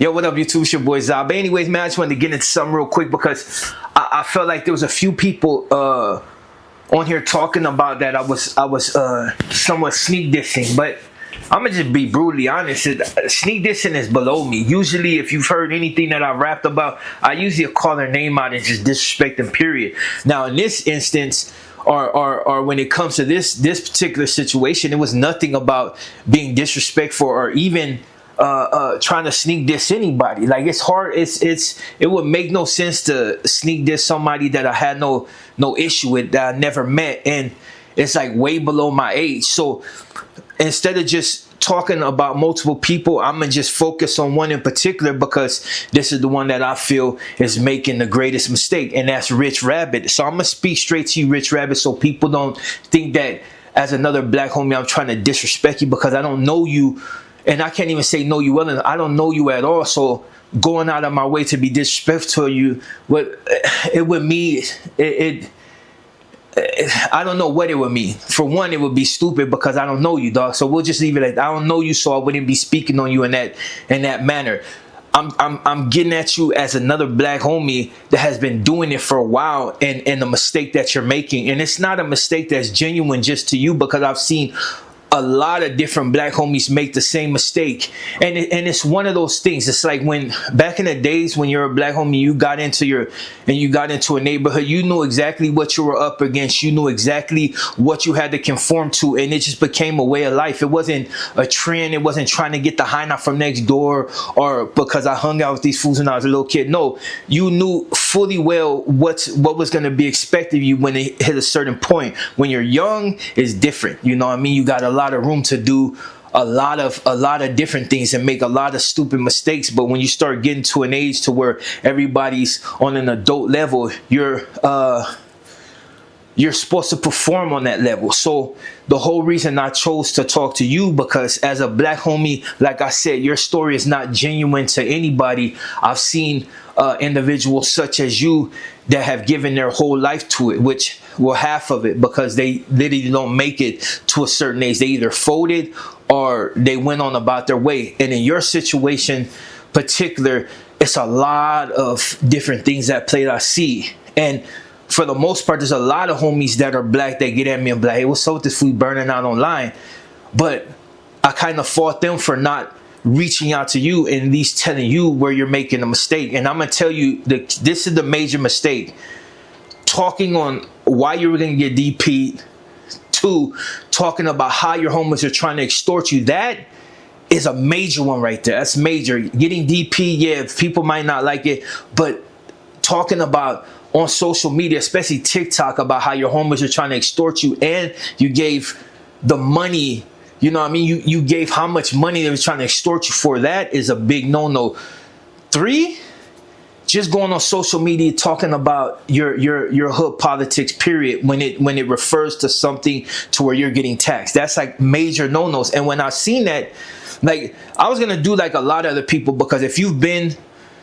Yo, what up, YouTube? It's your boy Zab. But anyways, man, I just wanted to get into something real quick because I felt like there was a few people on here talking about that I was somewhat sneak dissing, but I'm gonna just be brutally honest. Sneak dissing is below me. Usually, if you've heard anything that I've rapped about, I usually call their name out and just disrespect them, period. Now, in this instance, or when it comes to this particular situation, it was nothing about being disrespectful or even trying to sneak diss anybody. Like, it's hard. It would make no sense to sneak diss somebody that I had no issue with, that I never met, and it's like way below my age. So instead of just talking about multiple people, I'm gonna just focus on one in particular because this is the one that I feel is making the greatest mistake, and that's Rich Rabbit. So I'm gonna speak straight to you, Rich Rabbit, so people don't think that as another black homie I'm trying to disrespect you, because I don't know you. And I can't even say know you well enough. I don't know you at all. So going out of my way to be disrespectful to you, it would mean I don't know what it would mean. For one, it would be stupid because I don't know you, dog. So we'll just leave it at I don't know you, so I wouldn't be speaking on you in that manner. I'm getting at you as another black homie that has been doing it for a while, and the mistake that you're making. And it's not a mistake that's genuine just to you, because I've seen a lot of different black homies make the same mistake, and it's one of those things. It's like when back in the days when you're a black homie, you got into a neighborhood, you knew exactly what you were up against, you knew exactly what you had to conform to, and it just became a way of life. It wasn't a trend. It wasn't trying to get the high knot from next door, or because I hung out with these fools when I was a little kid. No, you knew fully well what was going to be expected of you when it hit a certain point. When you're young, it's different. You know what I mean? You got a lot of room to do a lot of different things and make a lot of stupid mistakes. But when you start getting to an age to where everybody's on an adult level, you're supposed to perform on that level. So the whole reason I chose to talk to you, because as a black homie, like I said, your story is not genuine to anybody. I've seen individuals such as you that have given their whole life to it, which well, half of it, because they literally don't make it to a certain age. They either folded or they went on about their way. And in your situation particular, it's a lot of different things that play that I see. And for the most part, there's a lot of homies that are black that get at me and be like, hey, what's up with this food burning out online? But I kind of fault them for not reaching out to you and at least telling you where you're making a mistake. And I'm going to tell you that this is the major mistake. Talking on why you were going to get DP'd, to talking about how your homies are trying to extort you. That is a major one right there. That's major. Getting DP, yeah, people might not like it, but talking about on social media, especially TikTok, about how your homies are trying to extort you, and you gave the money, you know what I mean? You gave how much money they were trying to extort you for. That is a big no-no. 3, just going on social media talking about your hood politics, period, when it refers to something to where you're getting taxed. That's like major no-nos. And when I seen that, like, I was gonna do like a lot of other people, because if you've been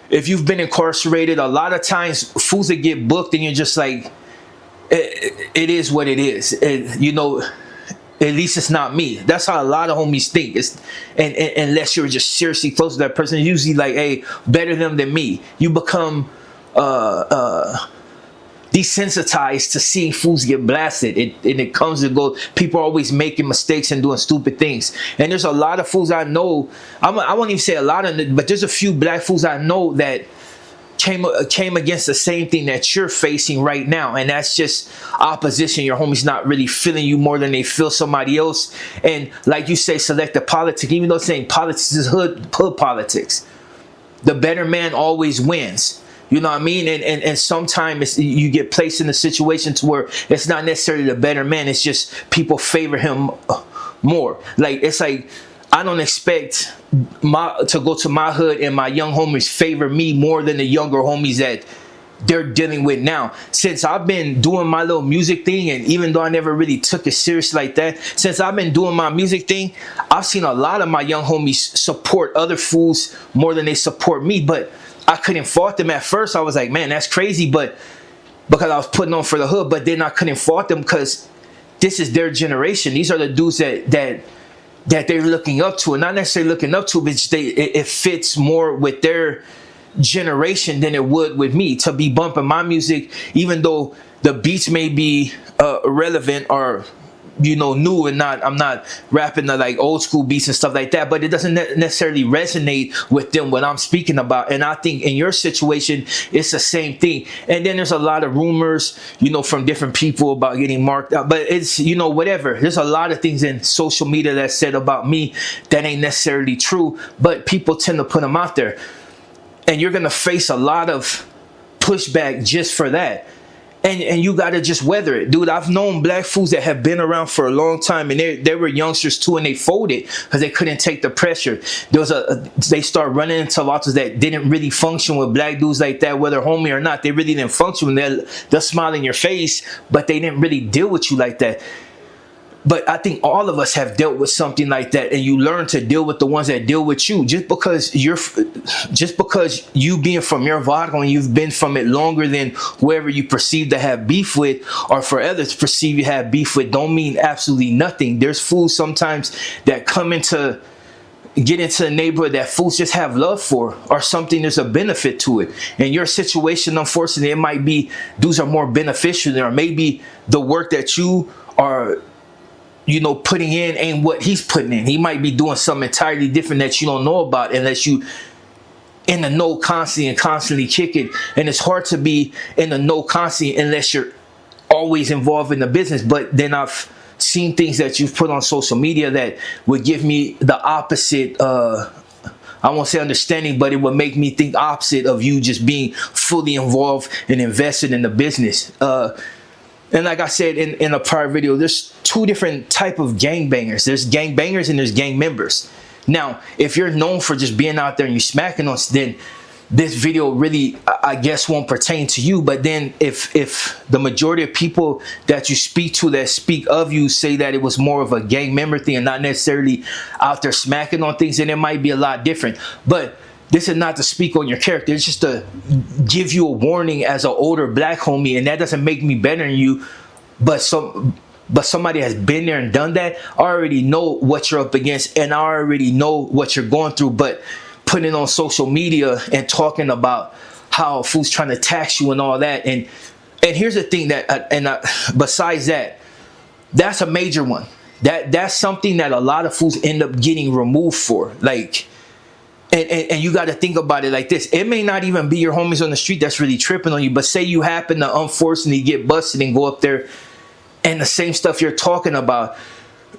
incarcerated, a lot of times fools that get booked and you're just like, it is what it is. You know, at least it's not me. That's how a lot of homies think. And unless you're just seriously close to that person, usually like, hey, better them than me. You become desensitized to seeing fools get blasted. It comes and goes. People are always making mistakes and doing stupid things. And there's a lot of fools I know. I won't even say a lot of them, but there's a few black fools I know that came against the same thing that you're facing right now, and that's just opposition. Your homie's not really feeling you more than they feel somebody else. And like you say, selective politics, even though saying politics is hood politics, the better man always wins. You know what I mean? And sometimes you get placed in a situation to where it's not necessarily the better man, it's just people favor him more. Like, it's like, I don't expect to go to my hood and my young homies favor me more than the younger homies that they're dealing with now. Since I've been doing my little music thing, and even though I never really took it serious like that, since I've been doing my music thing, I've seen a lot of my young homies support other fools more than they support me. But I couldn't fault them at first. I was like, man, that's crazy, but because I was putting on for the hood. But then I couldn't fault them because this is their generation. These are the dudes that that they're looking up to, and not necessarily looking up to, but it fits more with their generation than it would with me to be bumping my music, even though the beats may be irrelevant or new, and I'm not rapping the like old school beats and stuff like that, but it doesn't necessarily resonate with them what I'm speaking about. And I think in your situation it's the same thing. And then there's a lot of rumors from different people about getting marked out, but it's whatever. There's a lot of things in social media that's said about me that ain't necessarily true, but people tend to put them out there, and you're gonna face a lot of pushback just for that. And you got to just weather it. Dude, I've known black fools that have been around for a long time, and they were youngsters too, and they folded because they couldn't take the pressure. They start running into losses that didn't really function with black dudes like that, whether homie or not. They really didn't function. They'll smile in your face, but they didn't really deal with you like that. But I think all of us have dealt with something like that, and you learn to deal with the ones that deal with you. Just because you being from your vodka and you've been from it longer than whoever you perceive to have beef with, or for others to perceive you have beef with, don't mean absolutely nothing. There's fools sometimes that get into the neighborhood that fools just have love for, or something. There's a benefit to it. In your situation, unfortunately, it might be dudes are more beneficial, or maybe the work that you are putting in ain't what he's putting in. He might be doing something entirely different that you don't know about, unless you in the know constantly and constantly kick it. And it's hard to be in the know constantly unless you're always involved in the business. But then I've seen things that you've put on social media that would give me the opposite, I won't say understanding, but it would make me think opposite of you just being fully involved and invested in the business. And like I said in a prior video, there's two different type of gangbangers. There's gangbangers and there's gang members. Now, if you're known for just being out there and you smacking us, then this video really, I guess, won't pertain to you. But then if the majority of people that you speak to that speak of you say that it was more of a gang member thing and not necessarily out there smacking on things, then it might be a lot different. But this is not to speak on your character. It's just to give you a warning as an older black homie, and that doesn't make me better than you. But somebody has been there and done that. I already know what you're up against, and I already know what you're going through. But putting it on social media and talking about how fools trying to tax you and all that, and here's the thing besides that, that's a major one. That's something that a lot of fools end up getting removed for, like. And you got to think about it like this. It may not even be your homies on the street that's really tripping on you, but say you happen to unfortunately get busted and go up there, and the same stuff you're talking about,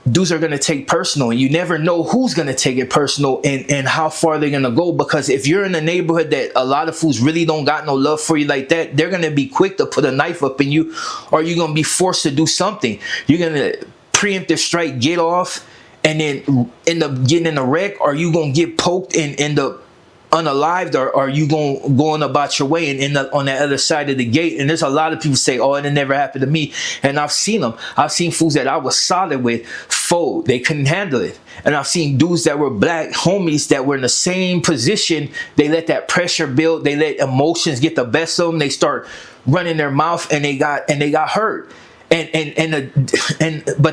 dudes are going to take personal, and you never know who's going to take it personal and how far they're going to go. Because if you're in a neighborhood that a lot of fools really don't got no love for you like that, they're going to be quick to put a knife up in you, or you're going to be forced to do something. You're going to preemptive strike, get off, and then end up getting in a wreck, or you gonna get poked and end up unalived, or are you going about your way and end up on that other side of the gate? And there's a lot of people say, oh, it never happened to me. And I've seen them. I've seen fools that I was solid with fold. They couldn't handle it. And I've seen dudes that were black homies that were in the same position. They let that pressure build. They let emotions get the best of them. They start running their mouth, and they got hurt. But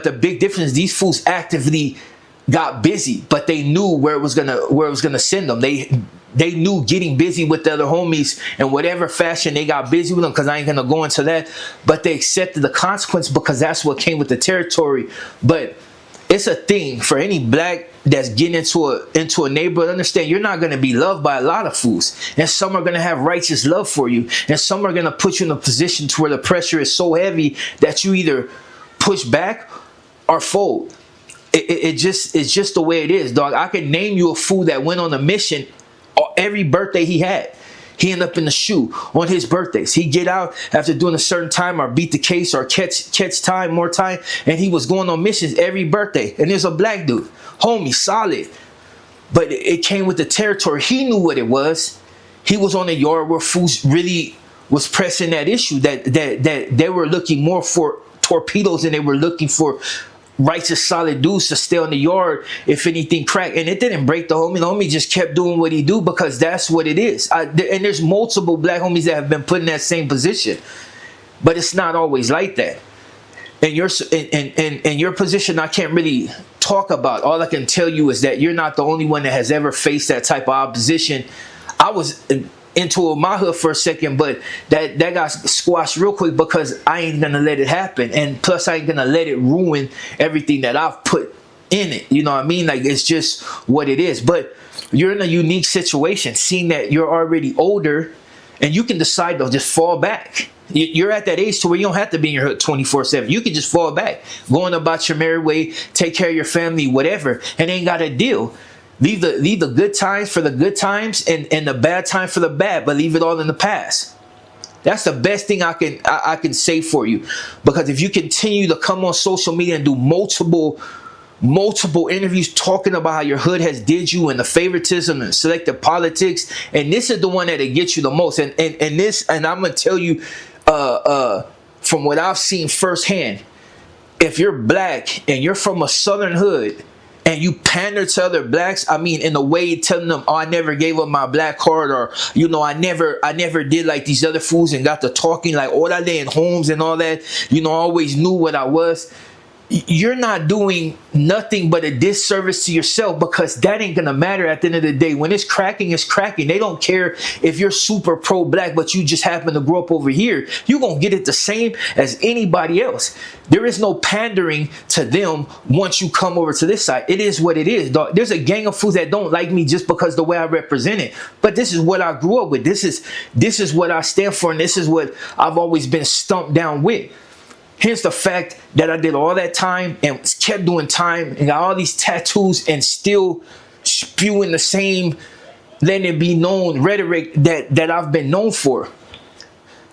the big difference, these fools actively got busy, but they knew where it was gonna send them. They knew getting busy with the other homies in whatever fashion they got busy with them, because I ain't gonna go into that, but they accepted the consequence because that's what came with the territory. But it's a thing for any black that's getting into a neighborhood. Understand, you're not going to be loved by a lot of fools, and some are going to have righteous love for you, and some are going to put you in a position to where the pressure is so heavy that you either push back or fold. It's just the way it is, dog. I could name you a fool that went on a mission every birthday he had. He ended up in the shoe on his birthdays. He'd get out after doing a certain time, or beat the case, or catch time, more time. And he was going on missions every birthday. And there's a black dude, homie, solid. But it came with the territory. He knew what it was. He was on the yard where fools really was pressing that issue, that they were looking more for torpedoes than they were looking for righteous, solid dudes to stay on the yard if anything cracked. And it didn't break the homie. The homie just kept doing what he do, because that's what it is. And there's multiple black homies that have been put in that same position, but it's not always like that. In your position, I can't really talk about. All I can tell you is that you're not the only one that has ever faced that type of opposition. I was into my hood for a second, but that got squashed real quick because I ain't gonna let it happen. And plus, I ain't gonna let it ruin everything that I've put in it. You know what I mean? Like, it's just what it is. But you're in a unique situation, seeing that you're already older and you can decide to just fall back. You're at that age to where you don't have to be in your hood 24/7. You can just fall back, going about your merry way, take care of your family, whatever, and ain't got a deal. Leave the good times for the good times and the bad time for the bad, but leave it all in the past. That's the best thing I can say for you. Because if you continue to come on social media and do multiple interviews talking about how your hood has did you and the favoritism and selective politics, and this is the one that'll get you the most. And I'm gonna tell you from what I've seen firsthand, if you're black and you're from a southern hood and you pander to other blacks, I mean, in a way telling them, oh, I never gave up my black card, or, you know, I never did like these other fools and got to talking like all that day in homes and all that, you know, I always knew what I was. You're not doing nothing but a disservice to yourself, because that ain't gonna matter at the end of the day. When it's cracking, it's cracking. They don't care if you're super pro-black, but you just happen to grow up over here. You're gonna get it the same as anybody else. There is no pandering to them once you come over to this side. It is what it is, dog. There's a gang of fools that don't like me just because the way I represent it. But this is what I grew up with. This is what I stand for, and this is what I've always been stumped down with. Hence the fact that I did all that time and kept doing time and got all these tattoos and still spewing the same letting it be known rhetoric that I've been known for.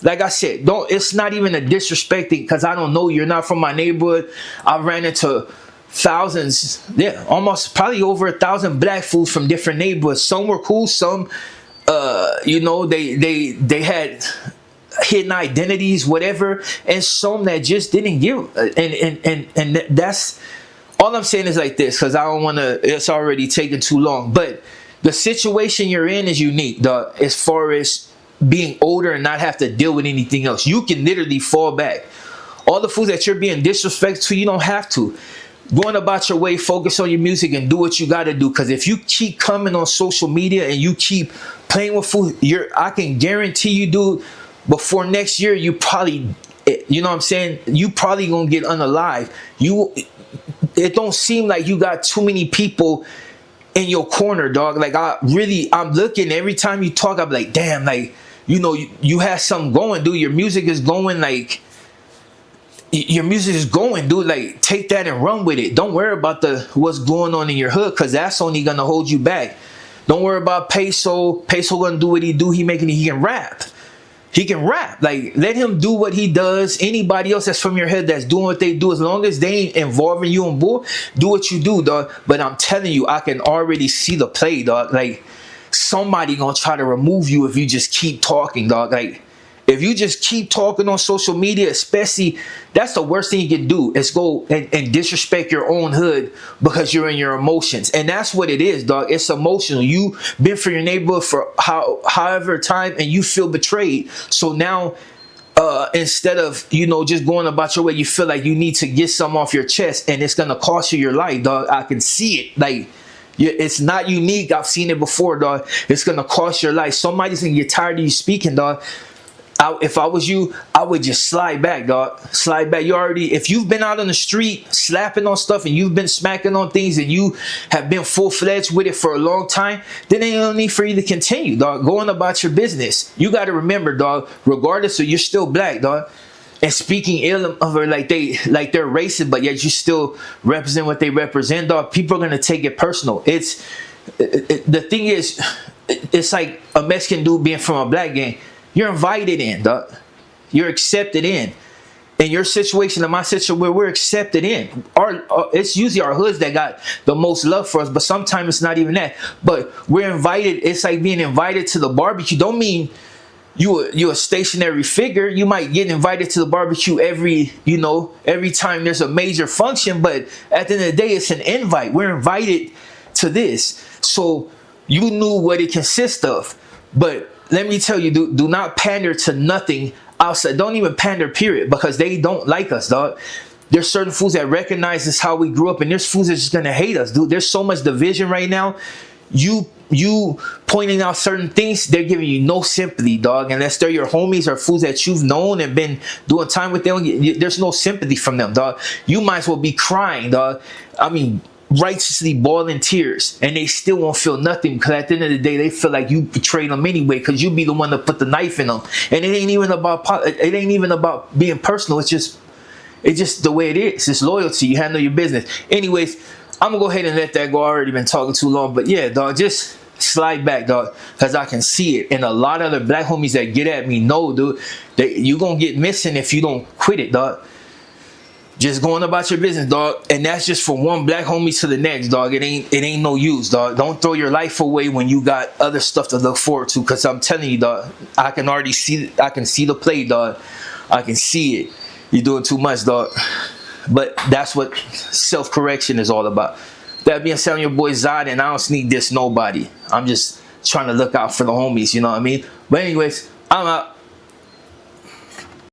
Like I said, it's not even a disrespecting, because I don't know you. You're not from my neighborhood. I ran into thousands, almost probably over 1,000 black fools from different neighborhoods. Some were cool, some you know, they had hidden identities, whatever, and some that just didn't give. And that's all I'm saying is like this, because I don't want to, it's already taken too long. But the situation you're in is unique, dog, as far as being older and not have to deal with anything else. You can literally fall back. All the fools that you're being disrespectful to, you don't have to. Going about your way, focus on your music and do what you got to do. Because if you keep coming on social media and you keep playing with fools, I can guarantee you, dude, before next year, you probably, you know what I'm saying, you probably gonna get unalive. It don't seem like you got too many people in your corner, dog. Like, I'm looking every time you talk, I'm like, damn, like, you know, you have something going, dude. Your music is going, like, your music is going, dude. Like, take that and run with it. Don't worry about what's going on in your hood, because that's only gonna hold you back. Don't worry about Peso. Peso gonna do what he do. He can rap. He can rap. Like, let him do what he does. Anybody else that's from your head that's doing what they do, as long as they ain't involving you on board, do what you do, dog. But I'm telling you, I can already see the play, dog. Like, somebody gonna try to remove you if you just keep talking, dog. Like, if you just keep talking on social media, especially, that's the worst thing you can do, is go and disrespect your own hood because you're in your emotions. And that's what it is, dog. It's emotional. You've been for your neighborhood for however time, and you feel betrayed. So now, instead of, you know, just going about your way, you feel like you need to get something off your chest, and it's going to cost you your life, dog. I can see it. Like, it's not unique. I've seen it before, dog. It's going to cost your life. Somebody's going to get tired of you speaking, dog. If I was you, I would just slide back, dog. Slide back. If you've been out on the street slapping on stuff and you've been smacking on things and you have been full-fledged with it for a long time, then ain't no need for you to continue, dog. Going about your business. You got to remember, dog, regardless of, you're still black, dog. And speaking ill of her like they're racist, but yet you still represent what they represent, dog. People are going to take it personal. The thing is, it's like a Mexican dude being from a black gang. You're invited in, dog. You're accepted in. In your situation, in my situation, where we're accepted in. It's usually our hoods that got the most love for us, but sometimes it's not even that. But we're invited. It's like being invited to the barbecue. Don't mean you a stationary figure. You might get invited to the barbecue every time there's a major function. But at the end of the day, it's an invite. We're invited to this. So you knew what it consists of. But let me tell you, do not pander to nothing outside. Don't even pander, period, because they don't like us, dog. There's certain fools that recognize this how we grew up, and there's fools that's just gonna hate us, dude. There's so much division right now. You pointing out certain things, they're giving you no sympathy, dog. Unless they're your homies or fools that you've known and been doing time with them, there's no sympathy from them, dog. You might as well be crying, dog. I mean, righteously boiling tears, and they still won't feel nothing, because at the end of the day, they feel like you betrayed them anyway, because you be the one to put the knife in them. And it ain't even about being personal. It's just the way it is. It's loyalty. You handle your business. Anyways, I'm gonna go ahead and let that go. I already been talking too long, but yeah, dog, just slide back, dog, because I can see it. And a lot of other black homies that get at me know, dude, that you gonna get missing if you don't quit it, dog. Just going about your business, dog. And that's just from one black homie to the next, dog. It ain't no use, dog. Don't throw your life away when you got other stuff to look forward to, because I'm telling you, dog, I can see the play, dog. I can see it. You're doing too much, dog. But that's what self-correction is all about. That being said, I'm your boy Zod, and I don't sneak diss nobody. I'm just trying to look out for the homies, you know what I mean? But anyways, I'm out.